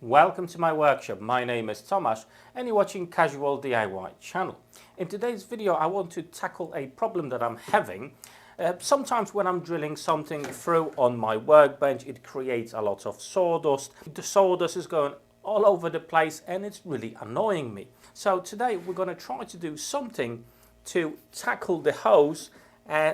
Welcome to my workshop. My name is Tomasz and you're watching Casual DIY channel. In today's video I want to tackle a problem that I'm having. Sometimes when I'm drilling something through on my workbench it creates a lot of sawdust. The sawdust is going all over the place and it's really annoying me. So today we're going to try to do something to tackle the hose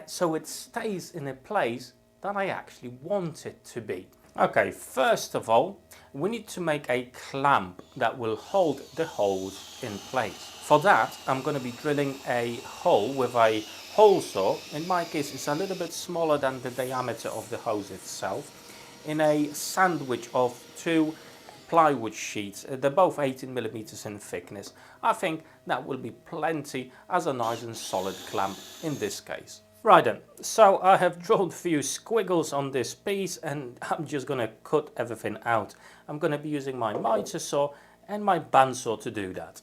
so it stays in a place that I actually want it to be. Okay, first of all, we need to make a clamp that will hold the hose in place. For that, I'm going to be drilling a hole with a hole saw. In my case, it's a little bit smaller than the diameter of the hose itself, in a sandwich of two plywood sheets. They're both 18 millimeters in thickness. I think that will be plenty as a nice and solid clamp in this case. Right then, so I have drawn a few squiggles on this piece and I'm just going to cut everything out. I'm going to be using my miter saw and my bandsaw to do that.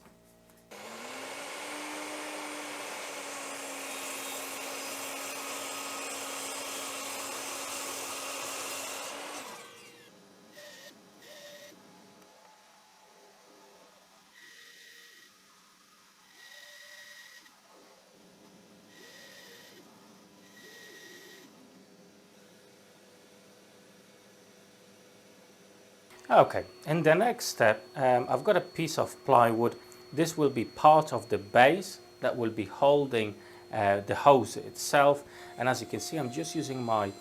Okay, and the next step, I've got a piece of plywood. This will be part of the base that will be holding the hose itself. And as you can see, I'm just using my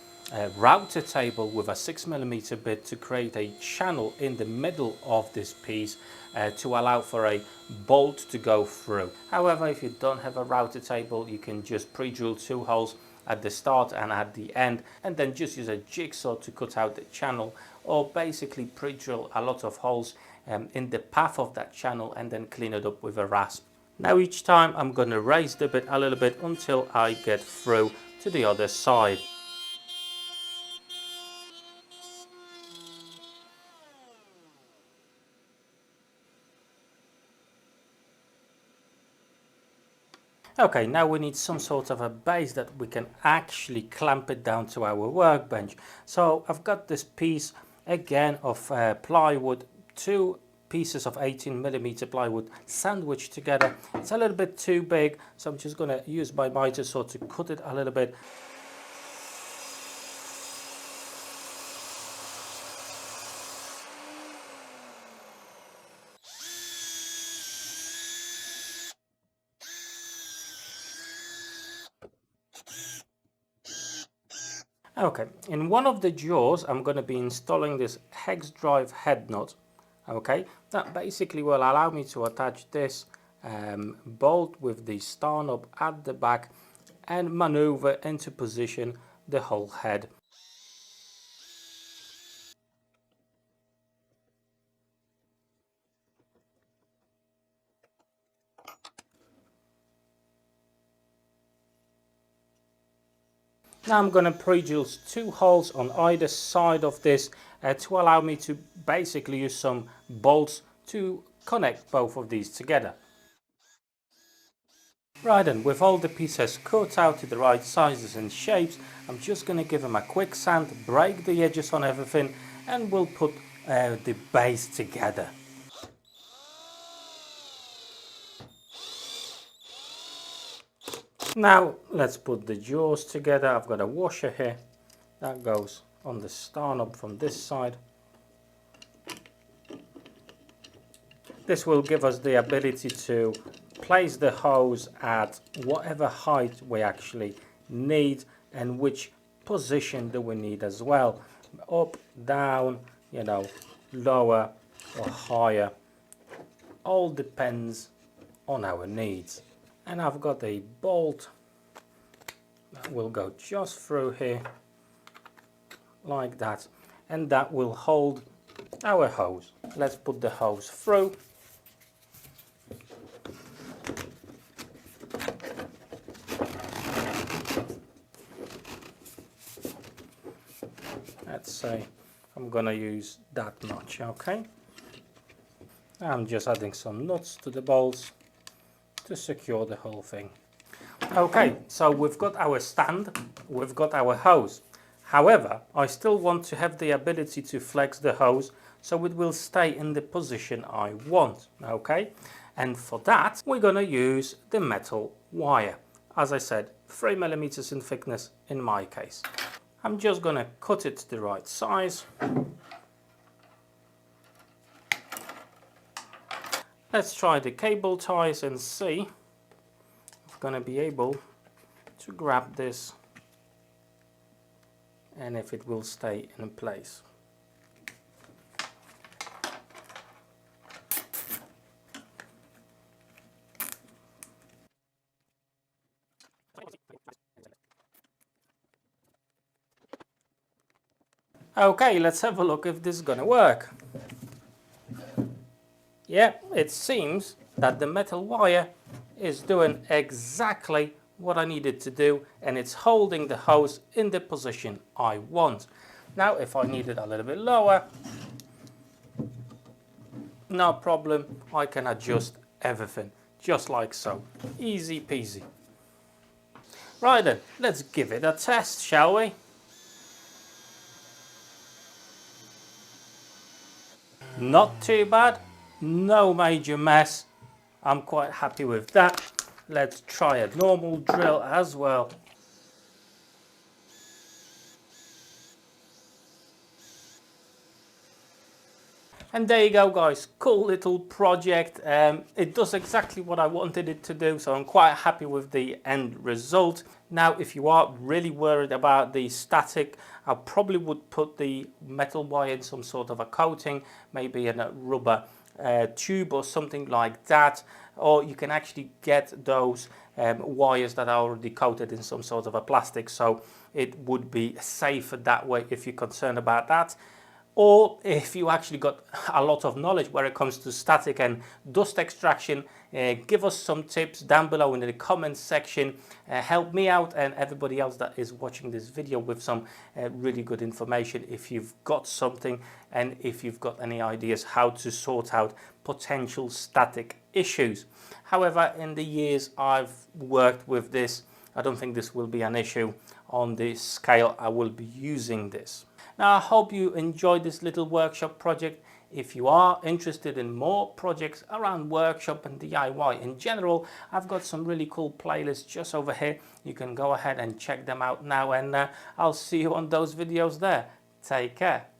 router table with a 6mm bit to create a channel in the middle of this piece to allow for a bolt to go through. However, if you don't have a router table, you can just pre-drill 2 holes at the start and at the end, and then just use a jigsaw to cut out the channel, or basically pre-drill a lot of holes in the path of that channel and then clean it up with a rasp. Now each time I'm going to raise the bit a little bit until I get through to the other side. Okay, now we need some sort of a base that we can actually clamp it down to our workbench. So I've got this piece again of plywood, 2 pieces of 18mm plywood sandwiched together. It's a little bit too big, so I'm just going to use my miter saw to cut it a little bit. Okay, in one of the jaws I'm going to be installing this hex drive head nut. Okay, that basically will allow me to attach this bolt with the star knob at the back and maneuver into position the whole head. Now I'm going to pre-drill 2 holes on either side of this to allow me to basically use some bolts to connect both of these together. Right then, with all the pieces cut out to the right sizes and shapes, I'm just going to give them a quick sand, break the edges on everything, and we'll put the base together. Now let's put the jaws together. I've got a washer here that goes on the star knob from this side. This will give us the ability to place the hose at whatever height we actually need and which position do we need as well. Up, down, you know, lower or higher. All depends on our needs. And I've got a bolt that will go just through here like that, and that will hold our hose. Let's put the hose through. Let's say I'm gonna use that much. Okay, I'm just adding some nuts to the bolts to secure the whole thing. Okay, so we've got our stand, we've got our hose. However, I still want to have the ability to flex the hose so it will stay in the position I want, okay? And for that, we're gonna use the metal wire. As I said, 3 millimeters in thickness in my case. I'm just gonna cut it to the right size. Let's try the cable ties and see if I'm gonna be able to grab this and if it will stay in place. Okay, let's have a look if this is gonna work. Yeah, it seems that the metal wire is doing exactly what I needed to do, and it's holding the hose in the position I want. Now, if I need it a little bit lower, no problem, I can adjust everything, just like so. Easy peasy. Right then, let's give it a test, shall we? Not too bad, no major mess. I'm quite happy with that. Let's try a normal drill as well. And there you go, guys, cool little project. It does exactly what I wanted it to do, so I'm quite happy with the end result. Now, if you are really worried about the static, I probably would put the metal wire in some sort of a coating, maybe in a rubber tube or something like that, or you can actually get those wires that are already coated in some sort of a plastic, so it would be safer that way if you're concerned about that. Or if you actually got a lot of knowledge where it comes to static and dust extraction, give us some tips down below in the comments section. Help me out and everybody else that is watching this video with some really good information if you've got something, and if you've got any ideas how to sort out potential static issues. However, in the years I've worked with this, I don't think this will be an issue on the scale I will be using this. Now, I hope you enjoyed this little workshop project. If you are interested in more projects around workshop and DIY in general, I've got some really cool playlists just over here. You can go ahead and check them out now, and I'll see you on those videos there. Take care.